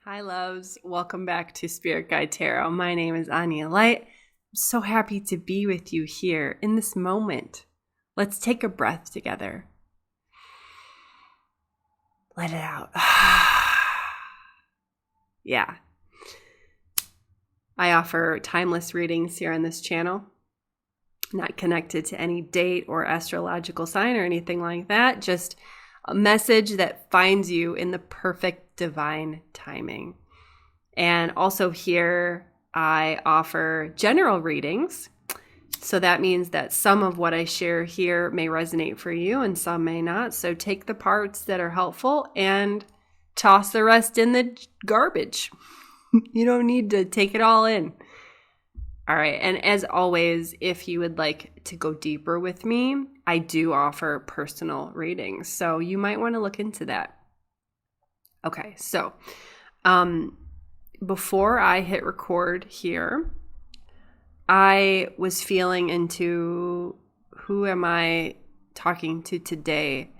Hi, loves. Welcome back to Spirit Guide Tarot. My name is Anya Light. I'm so happy to be with you here in this moment. Let's take a breath together. Let it out. Yeah. I offer timeless readings here on this channel, not connected to any date or astrological sign or anything like that. Just a message that finds you in the perfect divine timing. And also here, I offer general readings. So that means that some of what I share here may resonate for you and some may not. So take the parts that are helpful and toss the rest in the garbage. You don't need to take it all in. All right. And as always, if you would like to go deeper with me, I do offer personal readings. So you might want to look into that. Okay. So before I hit record here, I was feeling into who am I talking to today?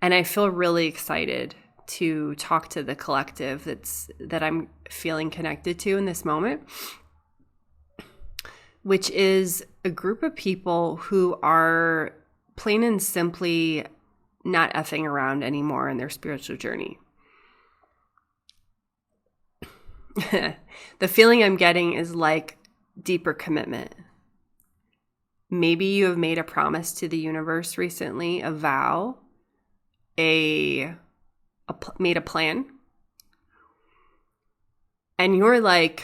And I feel really excited to talk to the collective that I'm feeling connected to in this moment, which is a group of people who are plain and simply not effing around anymore in their spiritual journey. The feeling I'm getting is like deeper commitment. Maybe you have made a promise to the universe recently, a vow, made a plan, and you're like,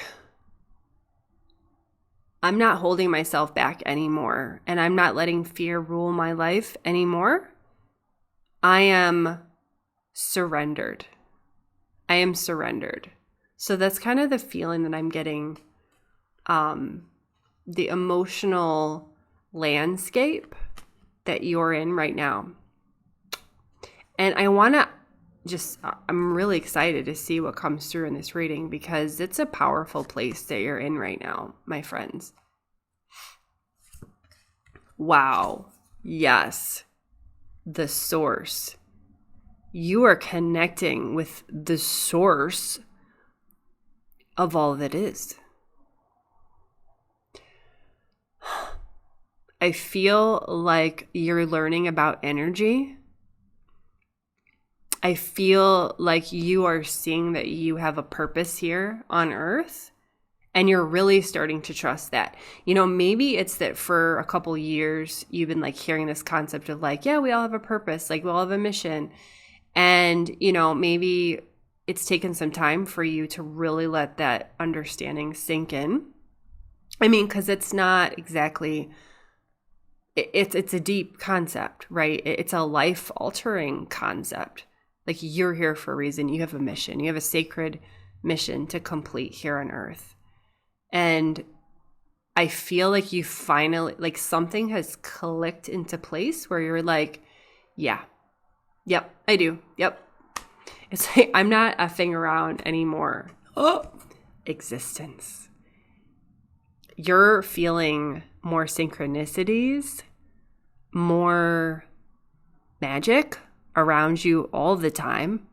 I'm not holding myself back anymore, and I'm not letting fear rule my life anymore. I am surrendered. I am surrendered. So that's kind of the feeling that I'm getting, the emotional landscape that you're in right now. And I want to I'm really excited to see what comes through in this reading because it's a powerful place that you're in right now, my friends. Wow. Yes. The source. You are connecting with the source of all that is. I feel like you're learning about energy. I feel like you are seeing that you have a purpose here on earth and you're really starting to trust that. You know, maybe it's that for a couple years you've been like hearing this concept of like, yeah, we all have a purpose, like we all have a mission. And, you know, maybe it's taken some time for you to really let that understanding sink in. I mean, because it's not exactly, it's a deep concept, right? It's a life-altering concept. Like you're here for a reason. You have a mission. You have a sacred mission to complete here on earth. And I feel like you finally, like something has clicked into place where you're like, yeah, yep, I do. Yep. It's like, I'm not effing around anymore. Oh, existence. You're feeling more synchronicities, more magic around you all the time.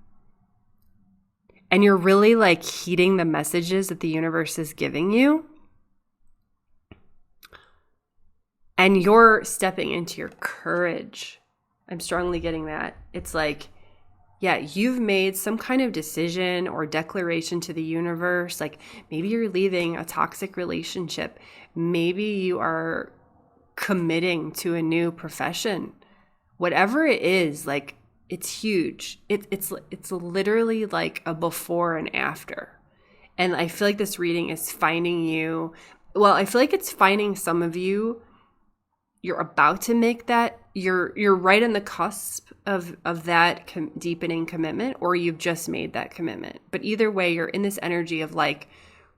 And you're really like heeding the messages that the universe is giving you. And you're stepping into your courage. I'm strongly getting that. It's like, yeah, you've made some kind of decision or declaration to the universe. Like maybe you're leaving a toxic relationship. Maybe you are committing to a new profession. Whatever it is, like it's huge. It's literally like a before and after. And I feel like this reading is finding you. Well, I feel like it's finding some of you. You're about to make that. You're right on the cusp of that deepening commitment, or you've just made that commitment. But either way, you're in this energy of like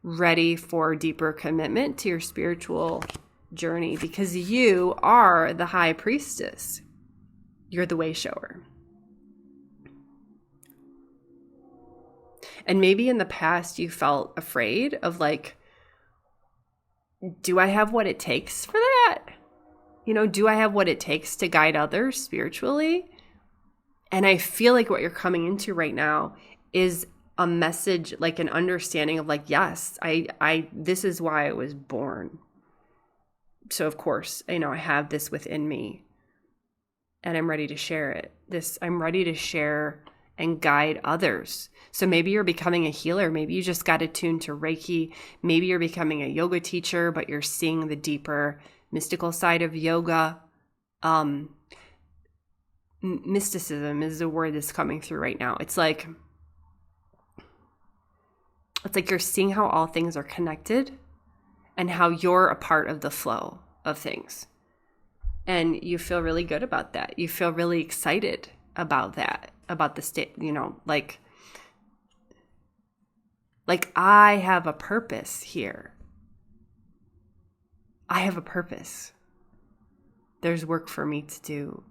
ready for deeper commitment to your spiritual journey because you are the high priestess. You're the way shower. And maybe in the past you felt afraid of like, do I have what it takes for that? You know, do I have what it takes to guide others spiritually? And I feel like what you're coming into right now is a message, like an understanding of like, yes, I this is why I was born. So of course, I have this within me and I'm ready to share it. I'm ready to share and guide others. So maybe you're becoming a healer. Maybe you just got attuned to Reiki. Maybe you're becoming a yoga teacher, but you're seeing the deeper mystical side of yoga. Mysticism is the word that's coming through right now. It's like you're seeing how all things are connected and how you're a part of the flow of things. And you feel really good about that. You feel really excited about that, about the state, like I have a purpose here. I have a purpose. There's work for me to do.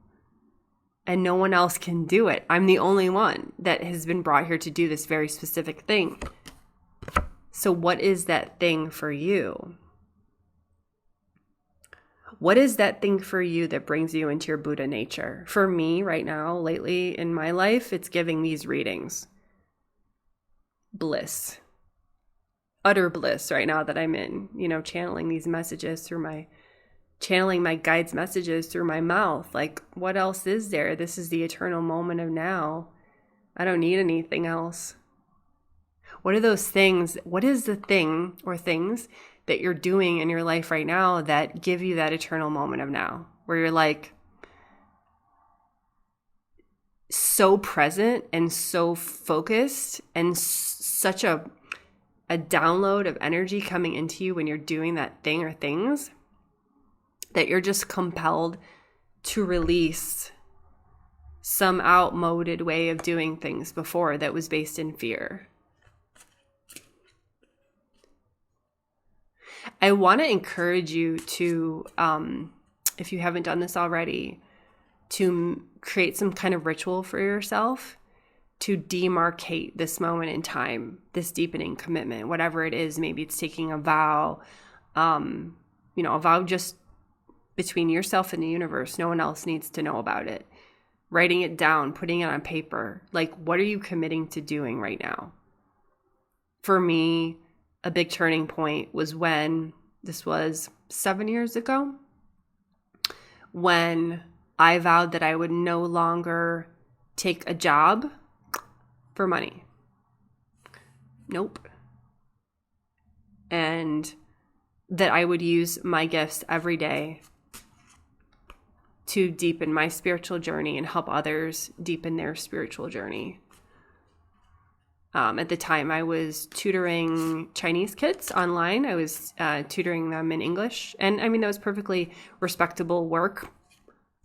And no one else can do it. I'm the only one that has been brought here to do this very specific thing. So what is that thing for you? What is that thing for you that brings you into your Buddha nature? For me right now, lately in my life, it's giving these readings. Bliss. Utter bliss right now that I'm in, channeling these messages channeling my guides' messages through my mouth. Like, what else is there? This is the eternal moment of now. I don't need anything else. What are those things? What is the thing or things that you're doing in your life right now that give you that eternal moment of now, where you're like so present and so focused and such a download of energy coming into you when you're doing that thing or things that you're just compelled to release some outmoded way of doing things before that was based in fear. I want to encourage you to, if you haven't done this already, to create some kind of ritual for yourself to demarcate this moment in time, this deepening commitment, whatever it is. Maybe it's taking a vow, a vow just between yourself and the universe. No one else needs to know about it. Writing it down, putting it on paper. Like, what are you committing to doing right now? For me, a big turning point was when, this was 7 years ago, when I vowed that I would no longer take a job for money. Nope. And that I would use my gifts every day to deepen my spiritual journey and help others deepen their spiritual journey. At the time, I was tutoring Chinese kids online. I was tutoring them in English. And that was perfectly respectable work.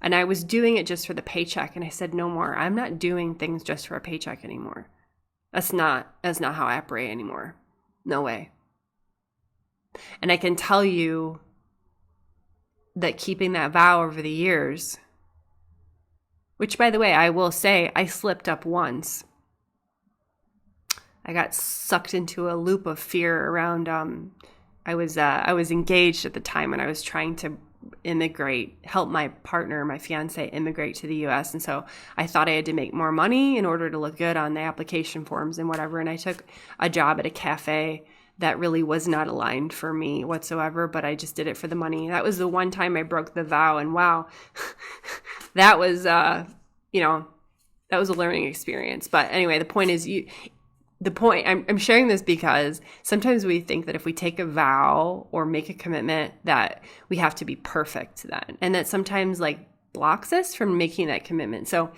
And I was doing it just for the paycheck. And I said, no more. I'm not doing things just for a paycheck anymore. That's not how I operate anymore. No way. And I can tell you that keeping that vow over the years, which, by the way, I will say I slipped up once. I got sucked into a loop of fear around, I was engaged at the time and I was trying to help my partner, my fiance, immigrate to the U.S. And so I thought I had to make more money in order to look good on the application forms and whatever. And I took a job at a cafe that really was not aligned for me whatsoever, but I just did it for the money. That was the one time I broke the vow. And wow, that was, that was a learning experience. But anyway, the point is, I'm sharing this because sometimes we think that if we take a vow or make a commitment that we have to be perfect then. And that sometimes blocks us from making that commitment. So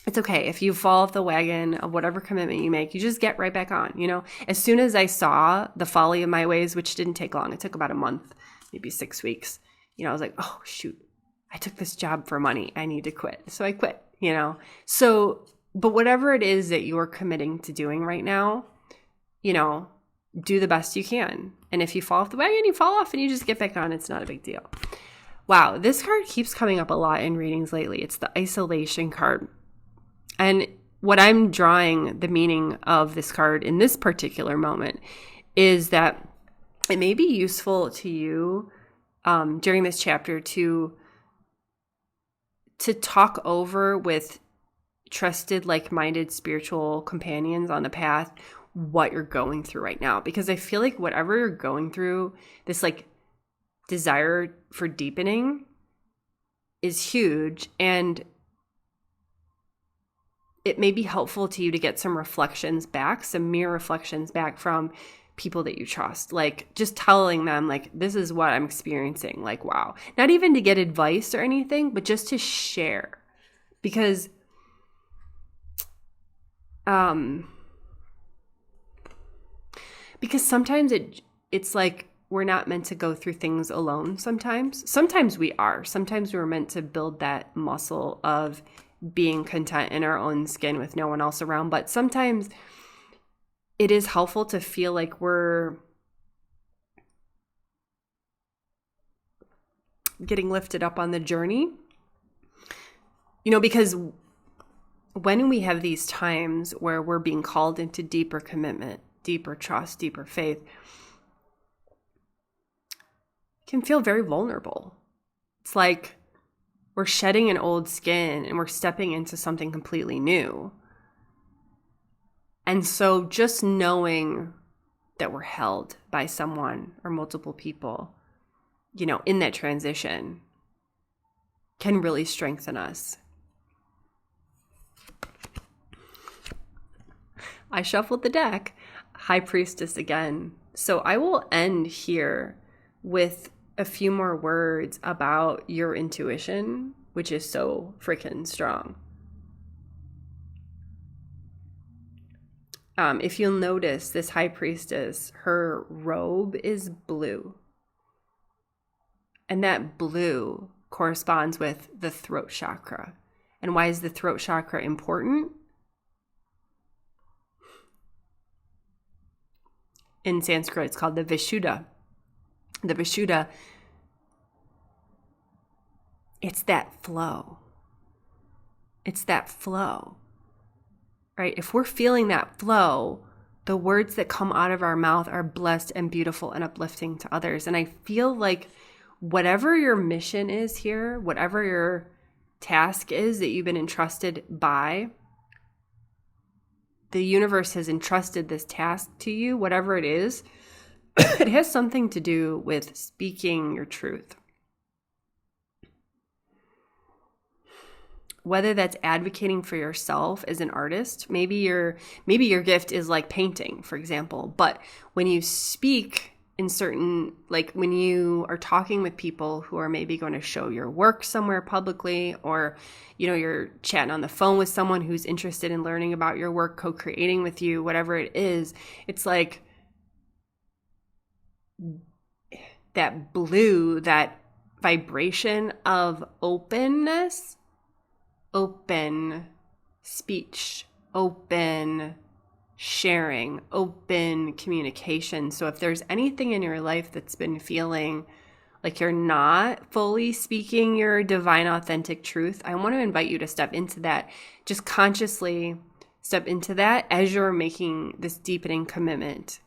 it's okay. If you fall off the wagon of whatever commitment you make, you just get right back on. As soon as I saw the folly of my ways, which didn't take long, it took about a month, maybe 6 weeks, I was like, oh shoot, I took this job for money. I need to quit. So I quit, but whatever it is that you're committing to doing right now, do the best you can. And if you fall off the wagon, you fall off and you just get back on. It's not a big deal. Wow, this card keeps coming up a lot in readings lately. It's the isolation card. And what I'm drawing the meaning of this card in this particular moment is that it may be useful to you during this chapter to talk over with trusted, like-minded spiritual companions on the path what you're going through right now. Because I feel like whatever you're going through, this like desire for deepening is huge, and it may be helpful to you to get some reflections back, some mirror reflections back from people that you trust. Like just telling them like, this is what I'm experiencing. Like, wow. Not even to get advice or anything, but just to share. Because sometimes it's like we're not meant to go through things alone sometimes we are. Sometimes we're meant to build that muscle of being content in our own skin with no one else around. But sometimes it is helpful to feel like we're getting lifted up on the journey, because when we have these times where we're being called into deeper commitment, deeper trust, deeper faith, it can feel very vulnerable. It's like we're shedding an old skin and we're stepping into something completely new. And so just knowing that we're held by someone or multiple people, in that transition can really strengthen us. I shuffled the deck, High Priestess again. So I will end here with a few more words about your intuition, which is so freaking strong. If you'll notice, this High Priestess, her robe is blue. And that blue corresponds with the throat chakra. And why is the throat chakra important? In Sanskrit, it's called the Vishuddha. The Vishuddha, it's that flow. It's that flow, right? If we're feeling that flow, the words that come out of our mouth are blessed and beautiful and uplifting to others. And I feel like whatever your mission is here, whatever your task is that you've been entrusted by, the universe has entrusted this task to you, whatever it is, it has something to do with speaking your truth. Whether that's advocating for yourself as an artist, maybe your gift is like painting, for example. But when you speak in certain, like when you are talking with people who are maybe going to show your work somewhere publicly, or you're chatting on the phone with someone who's interested in learning about your work, co-creating with you, whatever it is, it's like that blue, that vibration of openness, open speech, open sharing, open communication. So if there's anything in your life that's been feeling like you're not fully speaking your divine, authentic truth, I want to invite you to step into that. Just consciously step into that as you're making this deepening commitment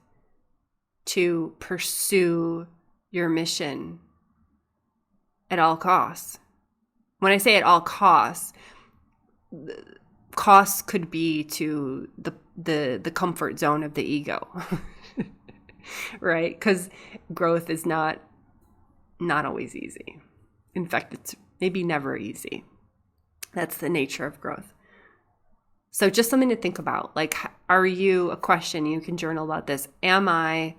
to pursue your mission at all costs. When I say at all costs, costs could be to the comfort zone of the ego, right? Because growth is not always easy. In fact, it's maybe never easy. That's the nature of growth. So just something to think about. Like, are you, a question, you can journal about this. Am I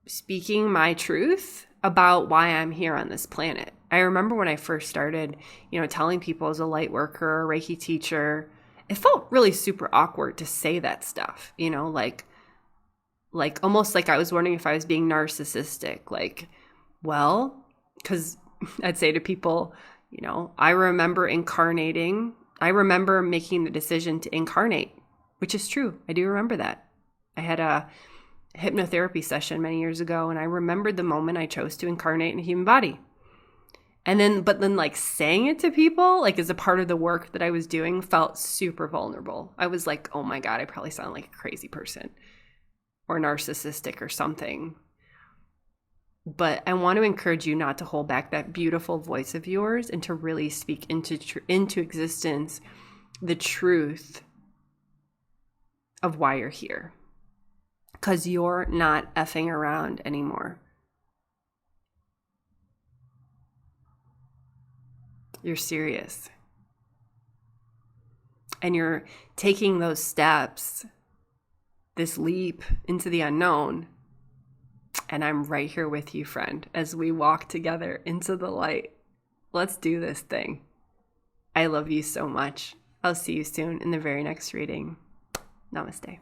speaking my truth about why I'm here on this planet? I remember when I first started, telling people as a light worker, a Reiki teacher, it felt really super awkward to say that stuff, like almost like I was wondering if I was being narcissistic. Like, well, because I'd say to people, I remember making the decision to incarnate, which is true. I do remember that. I had a hypnotherapy session many years ago, and I remembered the moment I chose to incarnate in a human body. But then like saying it to people, like as a part of the work that I was doing, felt super vulnerable. I was like, oh my God, I probably sound like a crazy person or narcissistic or something. But I want to encourage you not to hold back that beautiful voice of yours and to really speak into existence the truth of why you're here. Because you're not effing around anymore. You're serious. And you're taking those steps, this leap into the unknown. And I'm right here with you, friend, as we walk together into the light. Let's do this thing. I love you so much. I'll see you soon in the very next reading. Namaste.